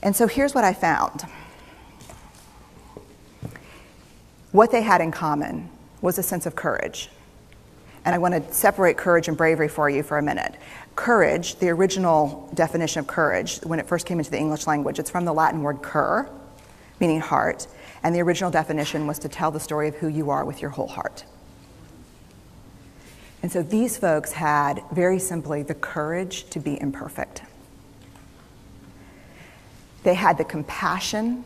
And so here's what I found. What they had in common was a sense of courage. And I want to separate courage and bravery for you for a minute. Courage, the original definition of courage, when it first came into the English language, it's from the Latin word cur, meaning heart. And the original definition was to tell the story of who you are with your whole heart. And so these folks had, very simply, the courage to be imperfect. They had the compassion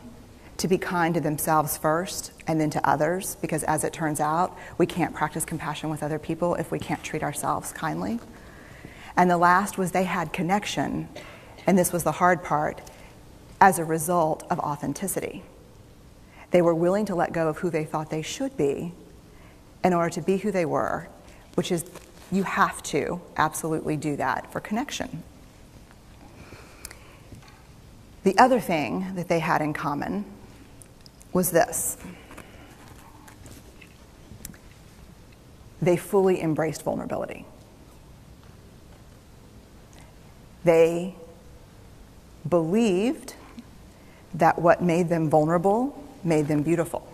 to be kind to themselves first and then to others, because as it turns out, we can't practice compassion with other people if we can't treat ourselves kindly. And the last was they had connection, and this was the hard part, as a result of authenticity. They were willing to let go of who they thought they should be in order to be who they were, which is, you have to absolutely do that for connection. The other thing that they had in common was this. They fully embraced vulnerability. They believed that what made them vulnerable made them beautiful.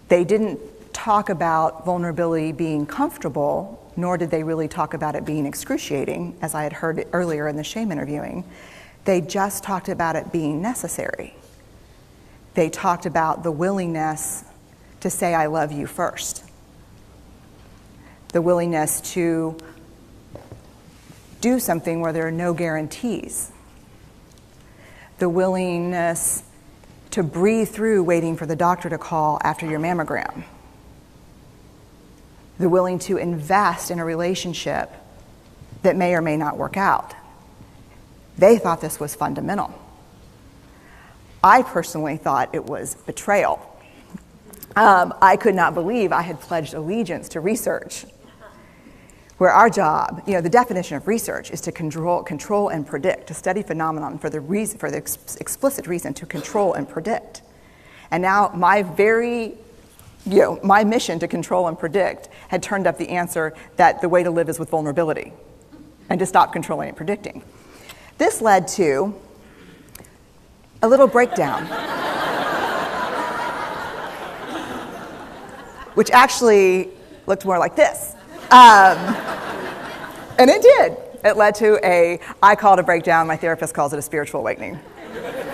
They didn't talk about vulnerability being comfortable, nor did they really talk about it being excruciating, as I had heard earlier in the shame interviewing. They just talked about it being necessary. They talked about the willingness to say, I love you first. The willingness to do something where there are no guarantees. The willingness to breathe through waiting for the doctor to call after your mammogram. The willing to invest in a relationship that may or may not work out. They thought this was fundamental. I personally thought it was betrayal. I could not believe I had pledged allegiance to research, where our job, the definition of research is to control and predict, to study phenomenon for the explicit reason to control and predict. And now my mission to control and predict had turned up the answer that the way to live is with vulnerability and to stop controlling and predicting. This led to a little breakdown, which actually looked more like this. And it did. It led to I call it a breakdown. My therapist calls it a spiritual awakening.